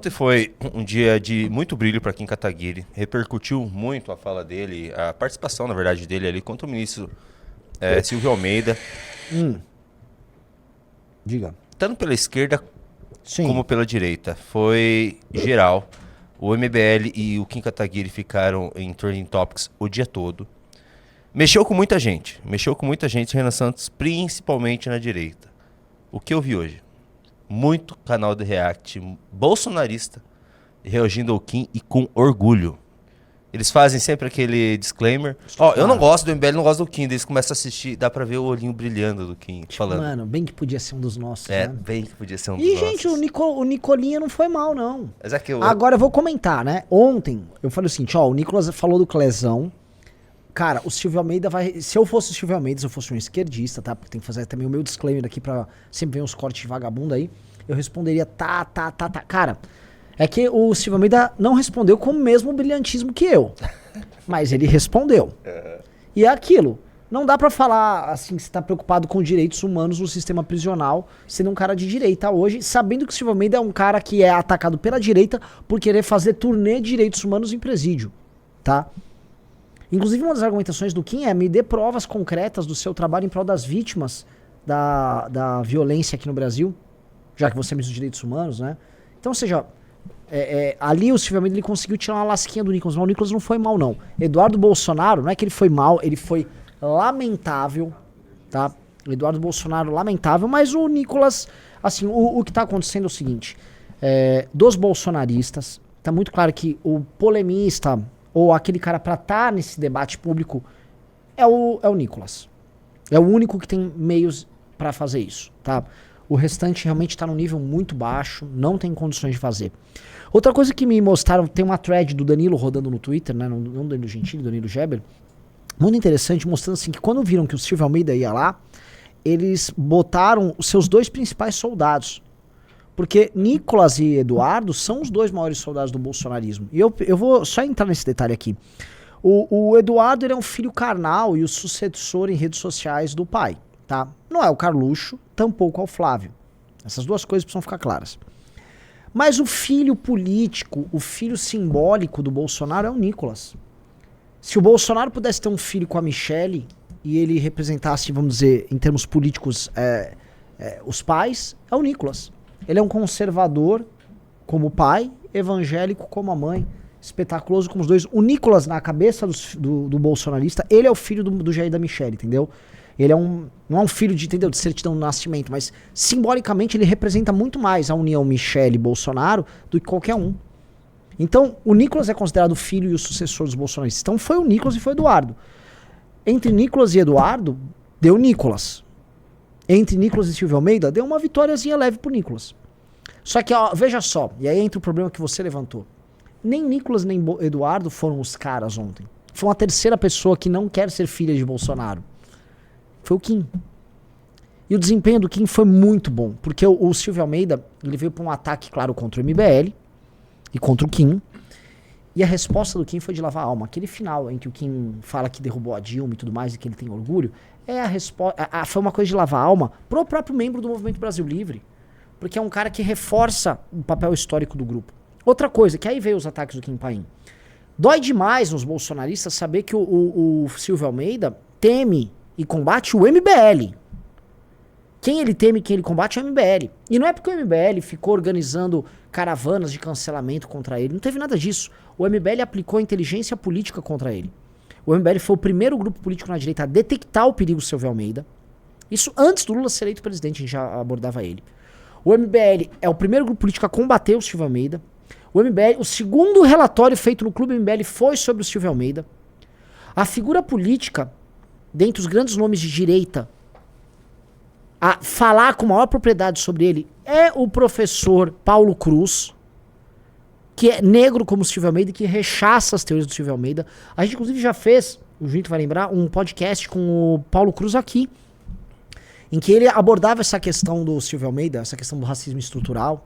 Ontem foi um dia de muito brilho para Kim Kataguiri. Repercutiu muito a fala dele, a participação, na verdade, dele ali contra o ministro Silvio Almeida. Diga. Tanto pela esquerda como Sim. pela direita. Foi geral. O MBL e o Kim Kataguiri ficaram em Trending Topics o dia todo. Mexeu com muita gente, Renan Santos, principalmente na direita. O que eu vi hoje? Muito canal de react bolsonarista reagindo ao Kim e com orgulho. Eles fazem sempre aquele disclaimer. Eu não gosto do MBL, não gosto do Kim. Daí eles começam a assistir, dá pra ver o olhinho brilhando do Kim falando. Mano, bem que podia ser um dos nossos, né? Bem que podia ser um dos E, nossos. gente, o Nicolinha não foi mal, não. Mas é que Agora eu vou comentar, né? Ontem eu falei o seguinte, o Nicolas falou do Clezão. Cara, o Silvio Almeida vai... Se eu fosse o Silvio Almeida, se eu fosse um esquerdista, tá? Porque tem que fazer também o meu disclaimer aqui pra sempre ver uns cortes de vagabundo aí. Eu responderia tá. Cara, é que o Silvio Almeida não respondeu com o mesmo brilhantismo que eu. Mas ele respondeu. E é aquilo. Não dá pra falar, assim, que você tá preocupado com direitos humanos no sistema prisional, sendo um cara de direita hoje, sabendo que o Silvio Almeida é um cara que é atacado pela direita por querer fazer turnê de direitos humanos em presídio, tá? Inclusive, uma das argumentações do Kim é: me dê provas concretas do seu trabalho em prol das vítimas da violência aqui no Brasil, já que você é ministro dos direitos humanos, né? Então, ou seja, ali o Silvio Almeida ele conseguiu tirar uma lasquinha do Nicolas, mas o Nicolas não foi mal, não. Eduardo Bolsonaro, não é que ele foi mal, ele foi lamentável, tá? O Eduardo Bolsonaro, lamentável, mas o Nicolas, assim, o que tá acontecendo é o seguinte, dos bolsonaristas, tá muito claro que o polemista, ou aquele cara pra estar nesse debate público, é o Nicolas. É o único que tem meios pra fazer isso, tá? O restante realmente tá num nível muito baixo, não tem condições de fazer. Outra coisa que me mostraram, tem uma thread do Danilo rodando no Twitter, né? Não do Danilo Gentili, do Danilo Geber, muito interessante, mostrando assim que quando viram que o Silvio Almeida ia lá, eles botaram os seus dois principais soldados. Porque Nicolas e Eduardo são os dois maiores soldados do bolsonarismo. E eu vou só entrar nesse detalhe aqui. O Eduardo, ele é um filho carnal e o sucessor em redes sociais do pai, tá? Não é o Carluxo, tampouco é o Flávio. Essas duas coisas precisam ficar claras. Mas o filho político, o filho simbólico do Bolsonaro é o Nicolas. Se o Bolsonaro pudesse ter um filho com a Michelle e ele representasse, vamos dizer, em termos políticos, os pais, é o Nicolas. Ele é um conservador como pai, evangélico como a mãe, espetaculoso como os dois. O Nicolas, na cabeça do bolsonarista, ele é o filho do Jair da Michelle, entendeu? Ele não é um filho de certidão do nascimento, mas simbolicamente ele representa muito mais a união Michelle-Bolsonaro do que qualquer um. Então, o Nicolas é considerado o filho e o sucessor dos bolsonaristas. Então, foi o Nicolas e foi o Eduardo. Entre Nicolas e Eduardo, deu Nicolas. Entre Nicolas e Silvio Almeida, deu uma vitóriazinha leve pro Nicolas. Só que, ó, veja só, e aí entra o problema que você levantou. Nem Nicolas nem Eduardo foram os caras ontem. Foi uma terceira pessoa que não quer ser filha de Bolsonaro. Foi o Kim. E o desempenho do Kim foi muito bom, porque o Silvio Almeida, ele veio pra um ataque, claro, contra o MBL e contra o Kim. E a resposta do Kim foi de lavar a alma. Aquele final em que o Kim fala que derrubou a Dilma e tudo mais e que ele tem orgulho, foi uma coisa de lavar a alma pro próprio membro do Movimento Brasil Livre. Porque é um cara que reforça o papel histórico do grupo. Outra coisa, que aí veio os ataques do Kim Paim. Dói demais nos bolsonaristas saber que o Silvio Almeida teme e combate o MBL. Quem ele teme e quem ele combate é o MBL. E não é porque o MBL ficou organizando caravanas de cancelamento contra ele. Não teve nada disso. O MBL aplicou inteligência política contra ele. O MBL foi o primeiro grupo político na direita a detectar o perigo do Silvio Almeida. Isso antes do Lula ser eleito presidente, a gente já abordava ele. O MBL é o primeiro grupo político a combater o Silvio Almeida. O segundo relatório feito no Clube MBL foi sobre o Silvio Almeida. A figura política, dentre os grandes nomes de direita, a falar com maior propriedade sobre ele é o professor Paulo Cruz, que é negro como o Silvio Almeida e que rechaça as teorias do Silvio Almeida. A gente inclusive já fez, o Junto vai lembrar, um podcast com o Paulo Cruz aqui, em que ele abordava essa questão do Silvio Almeida, essa questão do racismo estrutural.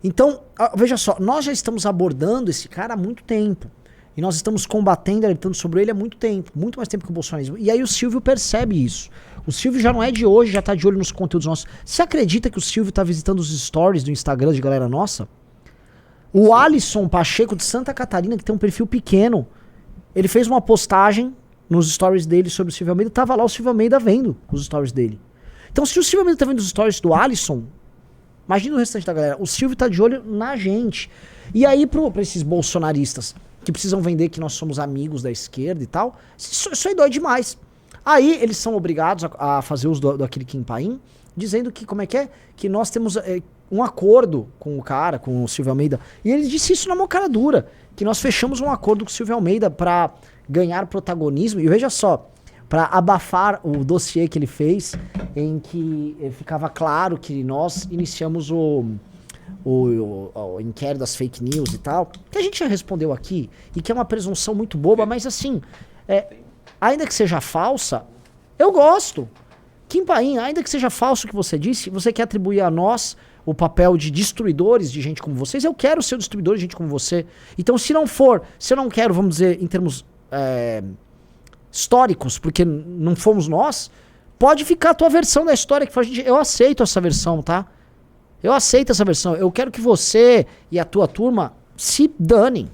Então, veja só, nós já estamos abordando esse cara há muito tempo. E nós estamos combatendo, alertando sobre ele há muito tempo. Muito mais tempo que o bolsonarismo. E aí o Silvio percebe isso. O Silvio já não é de hoje, já tá de olho nos conteúdos nossos. Você acredita que o Silvio tá visitando os stories do Instagram de galera nossa? O Alisson Pacheco de Santa Catarina, que tem um perfil pequeno, ele fez uma postagem nos stories dele sobre o Silvio Almeida. Tava lá o Silvio Almeida vendo os stories dele. Então se o Silvio Almeida tá vendo os stories do Alisson, imagina o restante da galera. O Silvio tá de olho na gente. E aí pra esses bolsonaristas que precisam vender que nós somos amigos da esquerda e tal, isso aí dói demais. Aí eles são obrigados a fazer uso daquele Kim Paim, dizendo que, como é? Que nós temos um acordo com o cara, com o Silvio Almeida. E ele disse isso na mão cara dura, que nós fechamos um acordo com o Silvio Almeida pra ganhar protagonismo. E veja só, pra abafar o dossiê que ele fez, em que ficava claro que nós iniciamos o inquérito das fake news e tal, que a gente já respondeu aqui, e que é uma presunção muito boba, mas assim, ainda que seja falsa, eu gosto. Kim Paim, ainda que seja falso o que você disse, você quer atribuir a nós o papel de destruidores de gente como vocês, eu quero ser o destruidor de gente como você. Então se eu não quero, vamos dizer, em termos históricos, porque não fomos nós, pode ficar a tua versão da história, eu aceito essa versão, tá? Eu aceito essa versão. Eu quero que você e a tua turma se danem.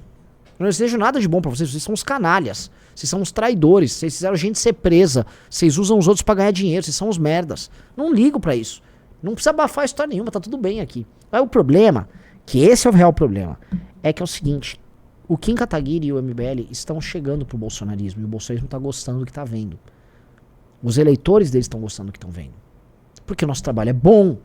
Eu não desejo nada de bom pra vocês. Vocês são os canalhas. Vocês são os traidores. Vocês fizeram gente ser presa. Vocês usam os outros pra ganhar dinheiro. Vocês são os merdas. Não ligo pra isso. Não precisa abafar história nenhuma. Tá tudo bem aqui. Aí o problema, que esse é o real problema, é que é o seguinte. O Kim Kataguiri e o MBL estão chegando pro bolsonarismo. E o bolsonarismo tá gostando do que tá vendo. Os eleitores deles estão gostando do que estão vendo. Porque o nosso trabalho é bom.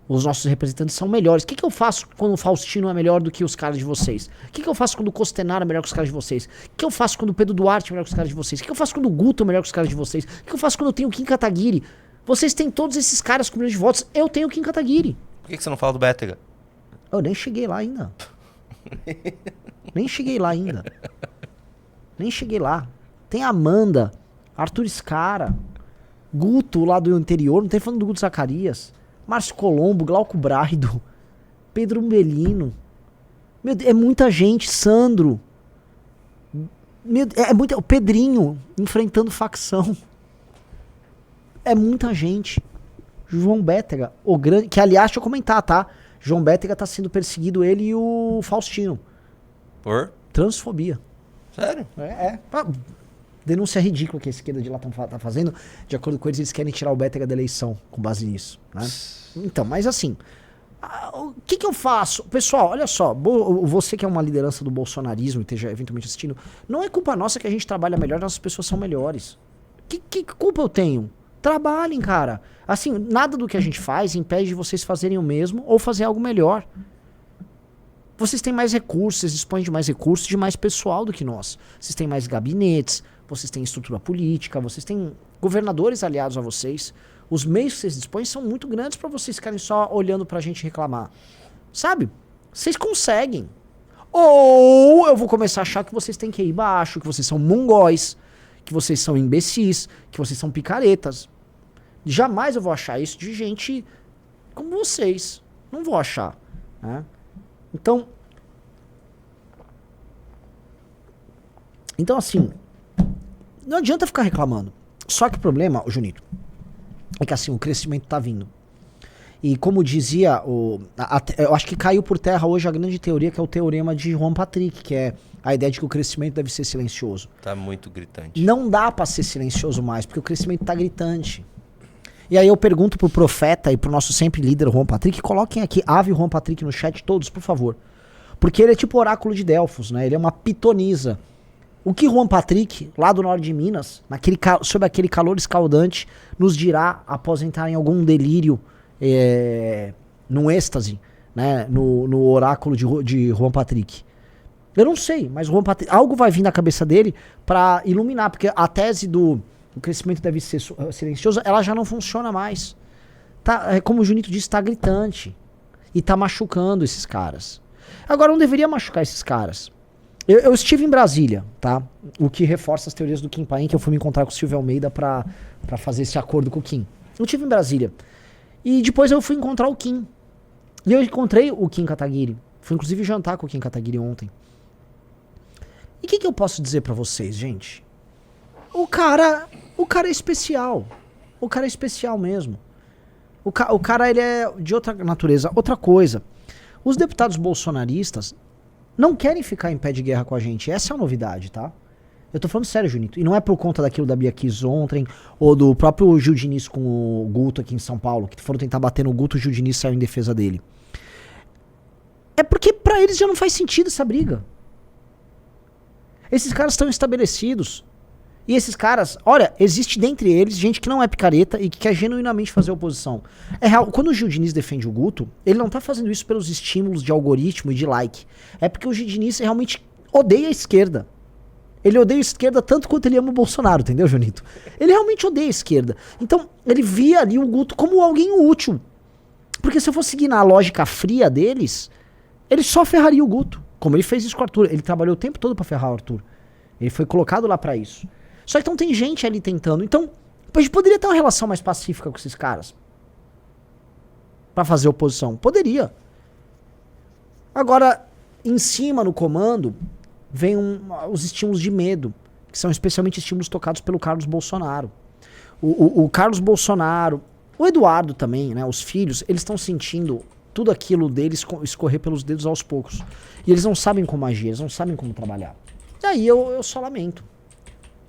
Os nossos representantes são melhores. O que eu faço quando o Faustino é melhor do que os caras de vocês? O que eu faço quando o Costenaro é melhor que os caras de vocês? O que eu faço quando o Pedro Duarte é melhor que os caras de vocês? O que eu faço quando o Guto é melhor que os caras de vocês? O que eu faço quando eu tenho o Kim Kataguiri? Vocês têm todos esses caras com milhões de votos. Eu tenho o Kim Kataguiri. Por que você não fala do Bétega? Eu nem cheguei lá ainda. Nem cheguei lá ainda. Nem cheguei lá. Tem Amanda, Arthur Scara, Guto lá do interior. Não tem falando do Guto Zacarias. Márcio Colombo, Glauco Braido, Pedro Umbelino. Meu Deus, é muita gente. Sandro. Meu Deus, o Pedrinho enfrentando facção. É muita gente. João Bétega, o grande. Que aliás, deixa eu comentar, tá? João Bétega tá sendo perseguido, ele e o Faustino. Por? Transfobia. Sério? Denúncia ridícula que a esquerda de lá tá fazendo. De acordo com eles querem tirar o Bétega da eleição com base nisso, né? Então, mas assim, o que eu faço? Pessoal, olha só, você que é uma liderança do bolsonarismo e esteja eventualmente assistindo, não é culpa nossa que a gente trabalha melhor, nossas pessoas são melhores. Que culpa eu tenho? Trabalhem, cara. Assim, nada do que a gente faz impede de vocês fazerem o mesmo ou fazer algo melhor. Vocês têm mais recursos, vocês dispõem de mais recursos, de mais pessoal do que nós. Vocês têm mais gabinetes, vocês têm estrutura política, vocês têm governadores aliados a vocês. Os meios que vocês dispõem são muito grandes pra vocês ficarem só olhando pra gente reclamar. Sabe? Vocês conseguem. Ou eu vou começar a achar que vocês têm que ir baixo, que vocês são mongóis, que vocês são imbecis, que vocês são picaretas. Jamais eu vou achar isso de gente como vocês. Não vou achar, né? Então assim, não adianta ficar reclamando. Só que o problema, Junito, é que assim, o crescimento tá vindo. E como dizia, eu acho que caiu por terra hoje a grande teoria, que é o teorema de Juan Patrick, que é a ideia de que o crescimento deve ser silencioso. Tá muito gritante. Não dá pra ser silencioso mais, porque o crescimento tá gritante. E aí eu pergunto pro profeta e pro nosso sempre líder Juan Patrick, coloquem aqui Ave Juan Patrick no chat todos, por favor. Porque ele é tipo o oráculo de Delfos, né? Ele é uma pitonisa. O que Juan Patrick, lá do norte de Minas, sob aquele calor escaldante, nos dirá após entrar em algum delírio, num êxtase, né? No oráculo de Juan Patrick. Eu não sei, mas Juan Patrick, algo vai vir na cabeça dele pra iluminar, porque a tese do crescimento deve ser silencioso, ela já não funciona mais. Tá, como o Junito disse, tá gritante. E tá machucando esses caras. Agora, não deveria machucar esses caras. Eu estive em Brasília, tá? O que reforça as teorias do Kim Paim, que eu fui me encontrar com o Silvio Almeida pra fazer esse acordo com o Kim. Eu estive em Brasília. E depois eu fui encontrar o Kim. E eu encontrei o Kim Kataguiri. Fui inclusive jantar com o Kim Kataguiri ontem. E o que eu posso dizer pra vocês, gente? O cara é especial. O cara é especial mesmo. O cara, ele é de outra natureza. Outra coisa, os deputados bolsonaristas não querem ficar em pé de guerra com a gente. Essa é a novidade, tá? Eu tô falando sério, Junito. E não é por conta daquilo da Bia Kiss ontem, ou do próprio Gil Diniz com o Guto aqui em São Paulo, que foram tentar bater no Guto, o Gil Diniz saiu em defesa dele. É porque pra eles já não faz sentido essa briga. Esses caras estão estabelecidos. E esses caras, olha, existe dentre eles gente que não é picareta e que quer genuinamente fazer oposição. É real, quando o Gil Diniz defende o Guto, ele não tá fazendo isso pelos estímulos de algoritmo e de like. É porque o Gil Diniz realmente odeia a esquerda. Ele odeia a esquerda tanto quanto ele ama o Bolsonaro, entendeu, Junito? Ele realmente odeia a esquerda. Então, ele via ali o Guto como alguém útil. Porque se eu fosse seguir na lógica fria deles, ele só ferraria o Guto. Como ele fez isso com o Arthur. Ele trabalhou o tempo todo pra ferrar o Arthur. Ele foi colocado lá pra isso. Só que então tem gente ali tentando. Então, a gente poderia ter uma relação mais pacífica com esses caras. Pra fazer oposição. Poderia. Agora, em cima, no comando, vem os estímulos de medo. Que são especialmente estímulos tocados pelo Carlos Bolsonaro. O Carlos Bolsonaro, o Eduardo também, né? Os filhos, eles estão sentindo tudo aquilo deles escorrer pelos dedos aos poucos. E eles não sabem como agir, eles não sabem como trabalhar. E aí eu só lamento.